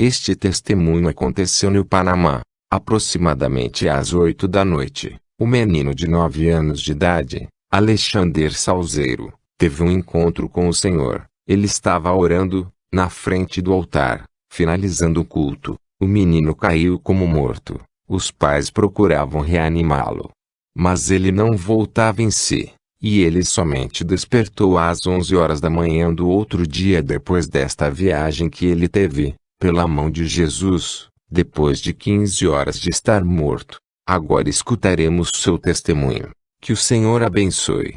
Este testemunho aconteceu no Panamá. Aproximadamente às 8 da noite, o menino de 9 anos de idade, Alexander Salzeiro, teve um encontro com o Senhor. Ele estava orando, na frente do altar. Finalizando o culto, o menino caiu como morto. Os pais procuravam reanimá-lo, mas ele não voltava em si, e ele somente despertou às 11 horas da manhã do outro dia depois desta viagem que ele teve, pela mão de Jesus, depois de 15 horas de estar morto. Agora escutaremos seu testemunho. Que o Senhor abençoe.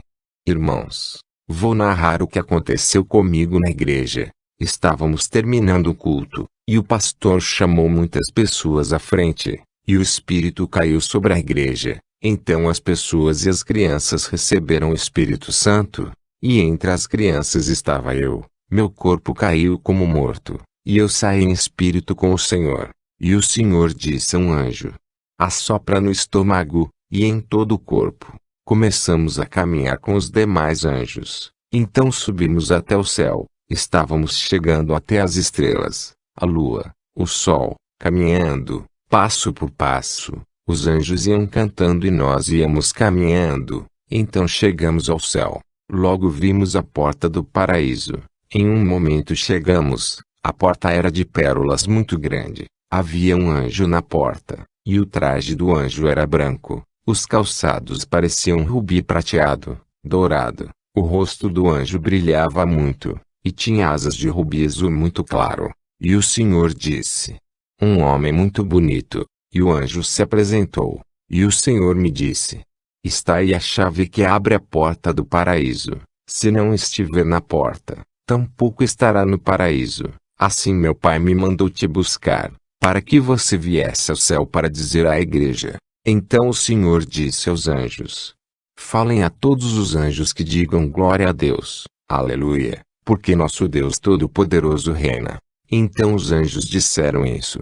Irmãos, vou narrar o que aconteceu comigo na igreja. Estávamos terminando o culto, e o pastor chamou muitas pessoas à frente, e o Espírito caiu sobre a igreja. Então as pessoas e as crianças receberam o Espírito Santo, e entre as crianças estava eu. Meu corpo caiu como morto, e eu saí em espírito com o Senhor. E o Senhor disse a um anjo: assopra no estômago, e em todo o corpo. Começamos a caminhar com os demais anjos. Então subimos até o céu. Estávamos chegando até as estrelas, a lua, o sol, caminhando, passo por passo. Os anjos iam cantando e nós íamos caminhando. Então chegamos ao céu. Logo vimos a porta do paraíso. Em um momento chegamos. A porta era de pérolas muito grande. Havia um anjo na porta, e o traje do anjo era branco. Os calçados pareciam rubi prateado, dourado. O rosto do anjo brilhava muito, e tinha asas de rubi azul muito claro. E o Senhor disse: um homem muito bonito. E o anjo se apresentou. E o Senhor me disse: está aí a chave que abre a porta do paraíso. Se não estiver na porta, tampouco estará no paraíso. Assim meu Pai me mandou te buscar, para que você viesse ao céu para dizer à igreja. Então o Senhor disse aos anjos: falem a todos os anjos que digam glória a Deus, aleluia, porque nosso Deus Todo-Poderoso reina. Então os anjos disseram isso.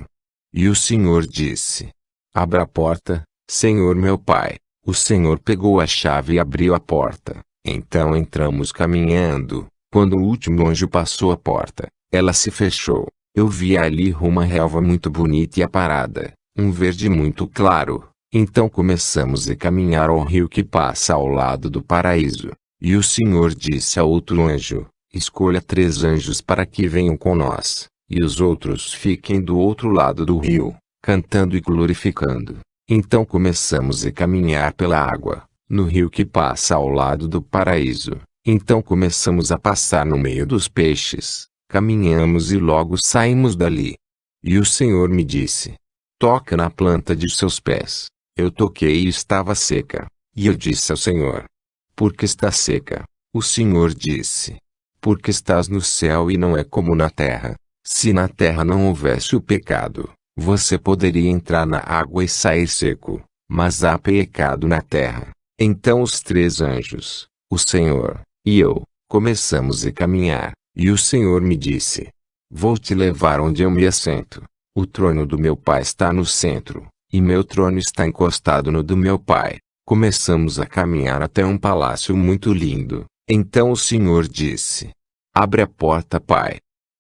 E o Senhor disse: abra a porta, Senhor meu Pai. O Senhor pegou a chave e abriu a porta. Então entramos caminhando. Quando o último anjo passou a porta, ela se fechou. Eu vi ali uma relva muito bonita e aparada, um verde muito claro. Então começamos a caminhar ao rio que passa ao lado do paraíso. E o Senhor disse a outro anjo: escolha 3 anjos para que venham com nós, e os outros fiquem do outro lado do rio, cantando e glorificando. Então começamos a caminhar pela água, no rio que passa ao lado do paraíso. Então começamos a passar no meio dos peixes. Caminhamos e logo saímos dali. E o Senhor me disse: toca na planta de seus pés. Eu toquei e estava seca. E eu disse ao Senhor: por que está seca? O Senhor disse: porque estás no céu e não é como na terra. Se na terra não houvesse o pecado, você poderia entrar na água e sair seco. Mas há pecado na terra. Então os 3 anjos, o Senhor e eu, começamos a caminhar. E o Senhor me disse: vou te levar onde eu me assento. O trono do meu Pai está no centro, e meu trono está encostado no do meu Pai. Começamos a caminhar até um palácio muito lindo. Então o Senhor disse: abre a porta, Pai.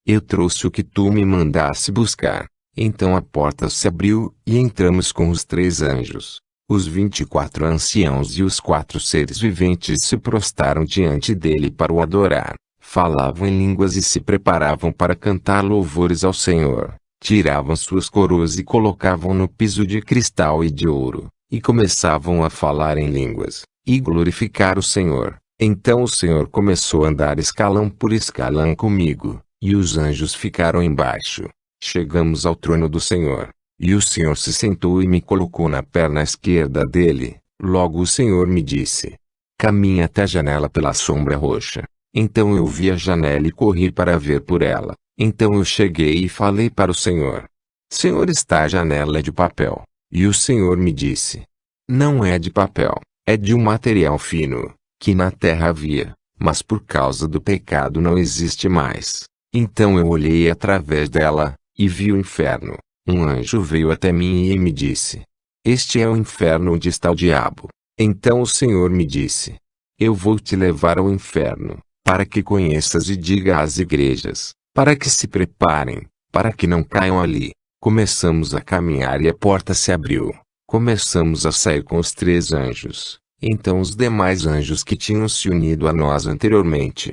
Eu trouxe o que tu me mandasse buscar. Então a porta se abriu, e entramos com os 3 anjos. Os 24 anciãos e os 4 seres viventes se prostraram diante dele para o adorar. Falavam em línguas e se preparavam para cantar louvores ao Senhor. Tiravam suas coroas e colocavam no piso de cristal e de ouro, e começavam a falar em línguas, e glorificar o Senhor. Então o Senhor começou a andar escalão por escalão comigo, e os anjos ficaram embaixo. Chegamos ao trono do Senhor, e o Senhor se sentou e me colocou na perna esquerda dele. Logo o Senhor me disse: caminhe até a janela pela sombra roxa. Então eu vi a janela e corri para ver por ela. Então eu cheguei e falei para o Senhor: Senhor, está a janela de papel. E o Senhor me disse: não é de papel, é de um material fino, que na terra havia, mas por causa do pecado não existe mais. Então eu olhei através dela, e vi o inferno. Um anjo veio até mim e me disse: este é o inferno onde está o diabo. Então o Senhor me disse: eu vou te levar ao inferno, para que conheças e diga às igrejas, para que se preparem, para que não caiam ali. Começamos a caminhar e a porta se abriu. Começamos a sair com os 3 anjos. Então os demais anjos que tinham se unido a nós anteriormente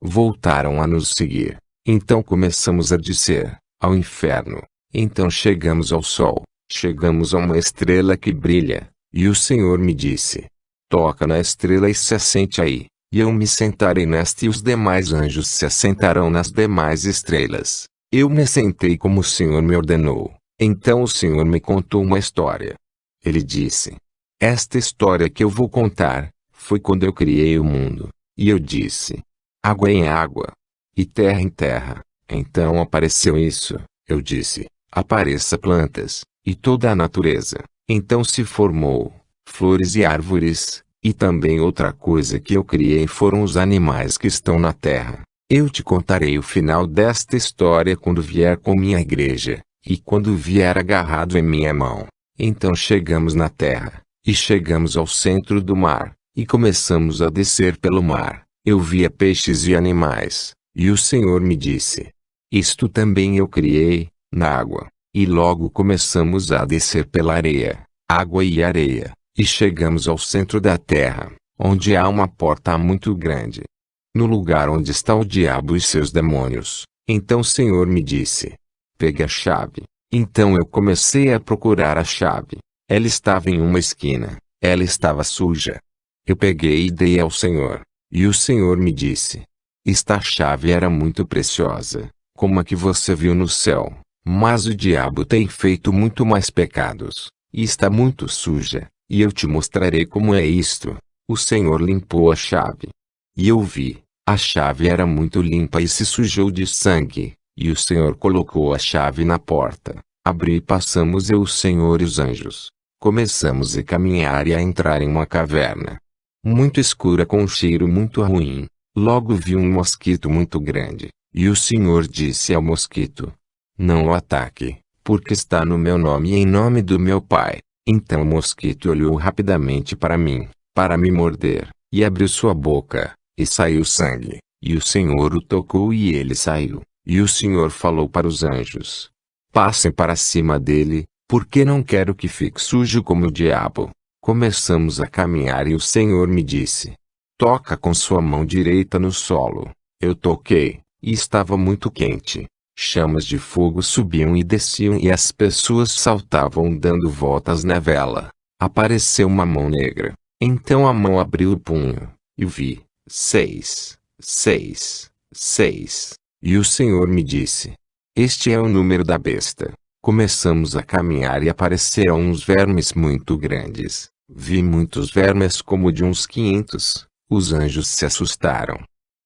voltaram a nos seguir. Então começamos a descer ao inferno. Então chegamos ao sol. Chegamos a uma estrela que brilha. E o Senhor me disse: toca na estrela e se assente aí. E eu me sentarei nesta e os demais anjos se assentarão nas demais estrelas. Eu me sentei como o Senhor me ordenou. Então o Senhor me contou uma história. Ele disse: esta história que eu vou contar, foi quando eu criei o mundo. E eu disse: água em água, e terra em terra. Então apareceu isso. Eu disse: apareça plantas, e toda a natureza. Então se formou, flores e árvores, e também outra coisa que eu criei foram os animais que estão na terra. Eu te contarei o final desta história quando vier com minha igreja, e quando vier agarrado em minha mão. Então chegamos na terra, e chegamos ao centro do mar, e começamos a descer pelo mar. Eu via peixes e animais, e o Senhor me disse: isto também eu criei, na água. E logo começamos a descer pela areia, água e areia, e chegamos ao centro da terra, onde há uma porta muito grande, no lugar onde está o diabo e seus demônios. Então o Senhor me disse: pegue a chave. Então eu comecei a procurar a chave. Ela estava em uma esquina. Ela estava suja. Eu peguei e dei ao Senhor. E o Senhor me disse: esta chave era muito preciosa, como a que você viu no céu. Mas o diabo tem feito muito mais pecados, e está muito suja, e eu te mostrarei como é isto. O Senhor limpou a chave. E eu vi, a chave era muito limpa e se sujou de sangue, e o Senhor colocou a chave na porta. Abri e passamos eu, o Senhor e os anjos. Começamos a caminhar e a entrar em uma caverna muito escura com um cheiro muito ruim. Logo vi um mosquito muito grande, e o Senhor disse ao mosquito: não o ataque, porque está no meu nome e em nome do meu Pai. Então o mosquito olhou rapidamente para mim, para me morder, e abriu sua boca, e saiu sangue, e o Senhor o tocou e ele saiu. E o Senhor falou para os anjos: passem para cima dele, porque não quero que fique sujo como o diabo. Começamos a caminhar e o Senhor me disse: toca com sua mão direita no solo. Eu toquei, e estava muito quente. Chamas de fogo subiam e desciam e as pessoas saltavam dando voltas na vela. Apareceu uma mão negra. Então a mão abriu o punho, e vi 6, 6, 6. E o Senhor me disse: este é o número da besta. Começamos a caminhar e apareceram uns vermes muito grandes. Vi muitos vermes como de uns 500. Os anjos se assustaram.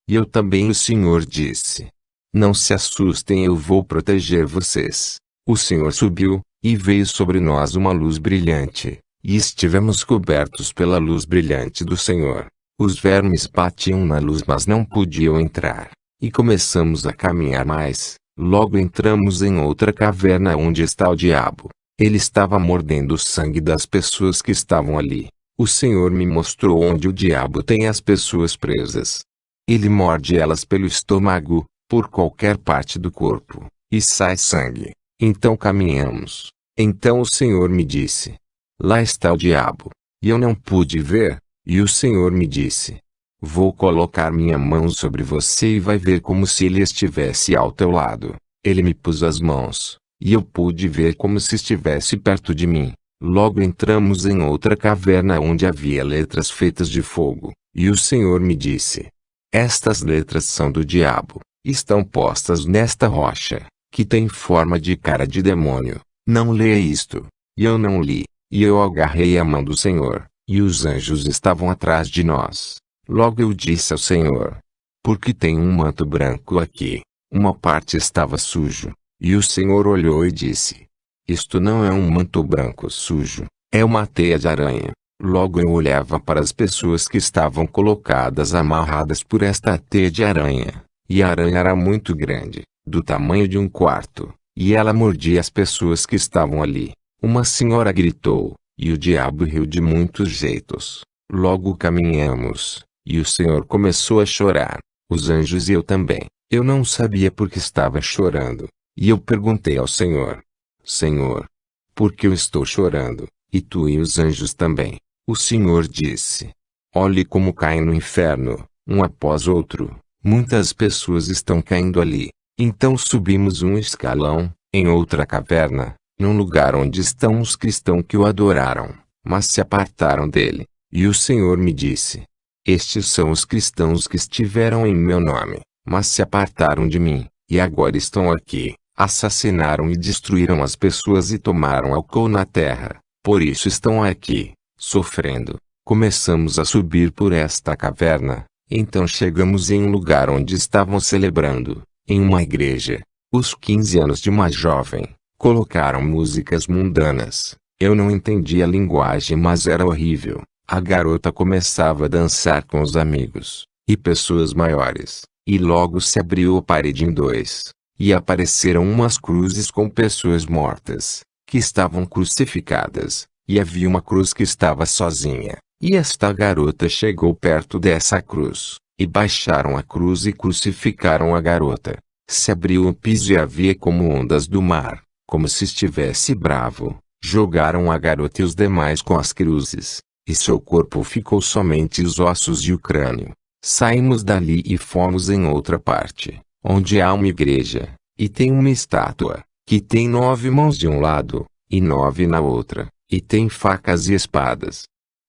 E eu também. O Senhor disse: não se assustem, eu vou proteger vocês. O Senhor subiu, e veio sobre nós uma luz brilhante, e estivemos cobertos pela luz brilhante do Senhor. Os vermes batiam na luz mas não podiam entrar. E começamos a caminhar mais. Logo entramos em outra caverna onde está o diabo. Ele estava mordendo o sangue das pessoas que estavam ali. O Senhor me mostrou onde o diabo tem as pessoas presas. Ele morde elas pelo estômago, por qualquer parte do corpo, e sai sangue. Então caminhamos. Então o Senhor me disse: lá está o diabo. E eu não pude ver. E o Senhor me disse: vou colocar minha mão sobre você e vai ver como se ele estivesse ao teu lado. Ele me pôs as mãos, e eu pude ver como se estivesse perto de mim. Logo entramos em outra caverna onde havia letras feitas de fogo. E o Senhor me disse: estas letras são do diabo. Estão postas nesta rocha, que tem forma de cara de demônio. Não leia isto. E eu não li. E eu agarrei a mão do Senhor, e os anjos estavam atrás de nós. Logo eu disse ao Senhor: porque tem um manto branco aqui. Uma parte estava sujo. E o Senhor olhou e disse: isto não é um manto branco sujo, é uma teia de aranha. Logo eu olhava para as pessoas que estavam colocadas amarradas por esta teia de aranha. E a aranha era muito grande, do tamanho de um quarto, e ela mordia as pessoas que estavam ali. Uma senhora gritou, e o diabo riu de muitos jeitos. Logo caminhamos, e o Senhor começou a chorar, os anjos e eu também. Eu não sabia por que estava chorando. E eu perguntei ao Senhor: Senhor, por que eu estou chorando, e tu e os anjos também? O Senhor disse: olhe como caem no inferno, um após outro. Muitas pessoas estão caindo ali. Então subimos um escalão, em outra caverna, num lugar onde estão os cristãos que o adoraram, mas se apartaram dele. E o Senhor me disse: estes são os cristãos que estiveram em meu nome, mas se apartaram de mim, e agora estão aqui. Assassinaram e destruíram as pessoas e tomaram álcool na terra, por isso estão aqui, sofrendo. Começamos a subir por esta caverna, então chegamos em um lugar onde estavam celebrando, em uma igreja, os 15 anos de uma jovem. Colocaram músicas mundanas. Eu não entendi a linguagem, mas era horrível. A garota começava a dançar com os amigos, e pessoas maiores, e logo se abriu a parede em dois. E apareceram umas cruzes com pessoas mortas, que estavam crucificadas, e havia uma cruz que estava sozinha. E esta garota chegou perto dessa cruz, e baixaram a cruz e crucificaram a garota. Se abriu o piso e havia como ondas do mar, como se estivesse bravo. Jogaram a garota e os demais com as cruzes, e seu corpo ficou somente os ossos e o crânio. Saímos dali e fomos em outra parte, onde há uma igreja, e tem uma estátua, que tem 9 mãos de um lado, e 9 na outra, e tem facas e espadas,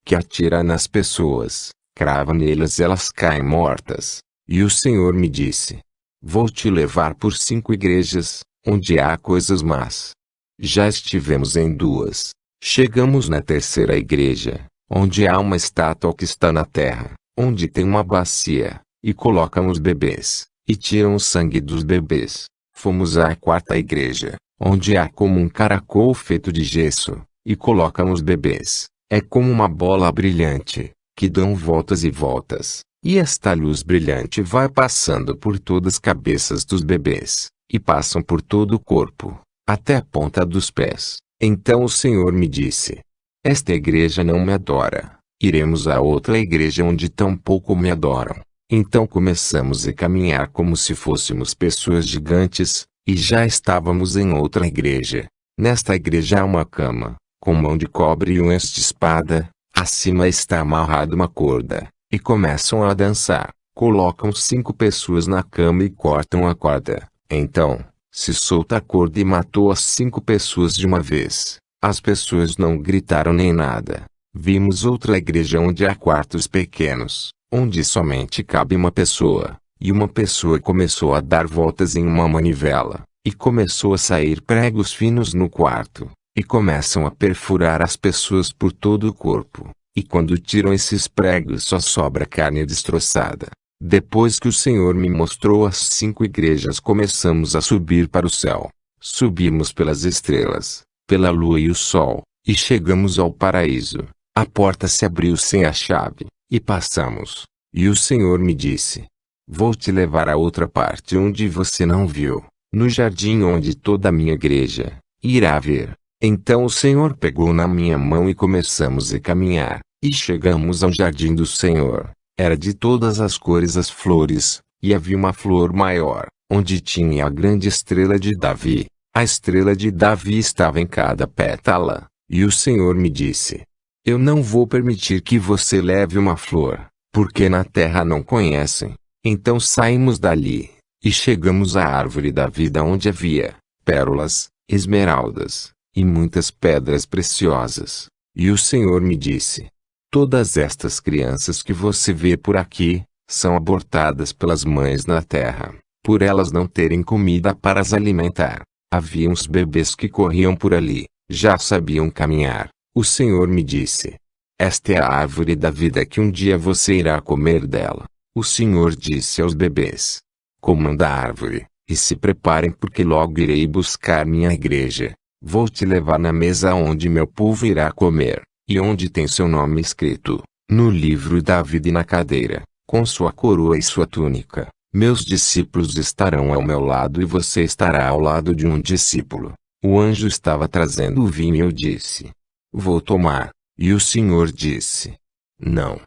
que atira nas pessoas, crava nelas e elas caem mortas. E o Senhor me disse: vou te levar por 5 igrejas, onde há coisas más. Já estivemos em 2. Chegamos na terceira igreja, onde há uma estátua que está na terra, onde tem uma bacia, e colocam os bebês, e tiram o sangue dos bebês. Fomos à 4ª igreja, onde há como um caracol feito de gesso, e colocam os bebês. É como uma bola brilhante, que dão voltas e voltas, e esta luz brilhante vai passando por todas as cabeças dos bebês, e passam por todo o corpo, até a ponta dos pés. Então o Senhor me disse: esta igreja não me adora. Iremos a outra igreja onde tampouco me adoram. Então começamos a caminhar como se fôssemos pessoas gigantes, e já estávamos em outra igreja. Nesta igreja há uma cama, com mão de cobre e unhas de espada, acima está amarrada uma corda, e começam a dançar. Colocam 5 pessoas na cama e cortam a corda. Então, se solta a corda e matou as 5 pessoas de uma vez. As pessoas não gritaram nem nada. Vimos outra igreja onde há quartos pequenos, onde somente cabe uma pessoa, e uma pessoa começou a dar voltas em uma manivela, e começou a sair pregos finos no quarto, e começam a perfurar as pessoas por todo o corpo, e quando tiram esses pregos só sobra carne destroçada. Depois que o Senhor me mostrou as 5 igrejas, começamos a subir para o céu. Subimos pelas estrelas, pela lua e o sol, e chegamos ao paraíso. A porta se abriu sem a chave, e passamos. E o Senhor me disse: vou te levar a outra parte onde você não viu, no jardim onde toda a minha igreja irá ver. Então o Senhor pegou na minha mão e começamos a caminhar, e chegamos ao jardim do Senhor. Era de todas as cores as flores, e havia uma flor maior, onde tinha a grande estrela de Davi. A estrela de Davi estava em cada pétala, e o Senhor me disse: eu não vou permitir que você leve uma flor, porque na terra não conhecem. Então saímos dali, e chegamos à árvore da vida onde havia pérolas, esmeraldas, e muitas pedras preciosas. E o Senhor me disse: todas estas crianças que você vê por aqui, são abortadas pelas mães na terra, por elas não terem comida para as alimentar. Havia uns bebês que corriam por ali, já sabiam caminhar. O Senhor me disse: esta é a árvore da vida que um dia você irá comer dela. O Senhor disse aos bebês: comam da árvore, e se preparem porque logo irei buscar minha igreja. Vou te levar na mesa onde meu povo irá comer, e onde tem seu nome escrito, no livro da vida e na cadeira, com sua coroa e sua túnica. Meus discípulos estarão ao meu lado e você estará ao lado de um discípulo. O anjo estava trazendo o vinho e eu disse: vou tomar. E o Senhor disse: não.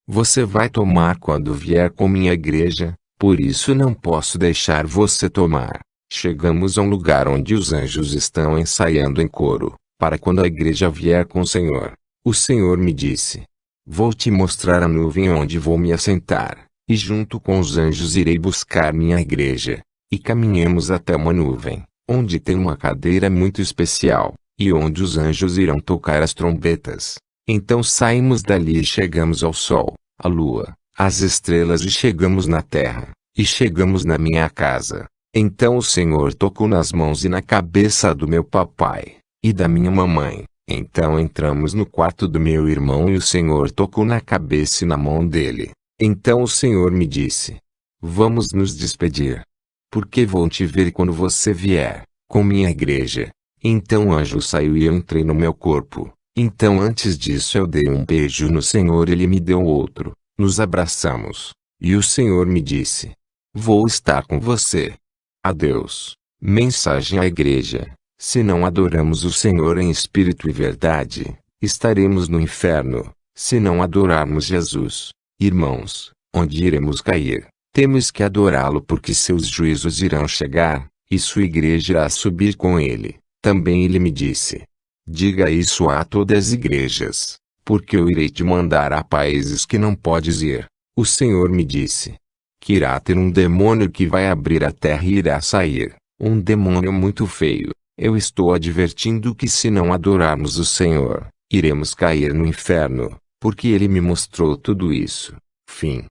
Você vai tomar quando vier com minha igreja, por isso não posso deixar você tomar. Chegamos a um lugar onde os anjos estão ensaiando em coro, para quando a igreja vier com o Senhor me disse: vou te mostrar a nuvem onde vou me assentar, e junto com os anjos irei buscar minha igreja. E caminhamos até uma nuvem, onde tem uma cadeira muito especial, e onde os anjos irão tocar as trombetas. Então saímos dali e chegamos ao sol, à lua, às estrelas e chegamos na terra, e chegamos na minha casa. Então o Senhor tocou nas mãos e na cabeça do meu papai, e da minha mamãe. Então entramos no quarto do meu irmão e o Senhor tocou na cabeça e na mão dele. Então o Senhor me disse: vamos nos despedir, porque vou te ver quando você vier, com minha igreja. Então o anjo saiu e eu entrei no meu corpo. Então antes disso eu dei um beijo no Senhor e ele me deu outro. Nos abraçamos. E o Senhor me disse: vou estar com você. Adeus. Mensagem à igreja: se não adoramos o Senhor em espírito e verdade, estaremos no inferno. Se não adorarmos Jesus, irmãos, onde iremos cair? Temos que adorá-lo porque seus juízos irão chegar, e sua igreja irá subir com ele. Também ele me disse: diga isso a todas as igrejas, porque eu irei te mandar a países que não podes ir. O Senhor me disse que irá ter um demônio que vai abrir a terra e irá sair, um demônio muito feio. Eu estou advertindo que se não adorarmos o Senhor, iremos cair no inferno, porque ele me mostrou tudo isso. Fim.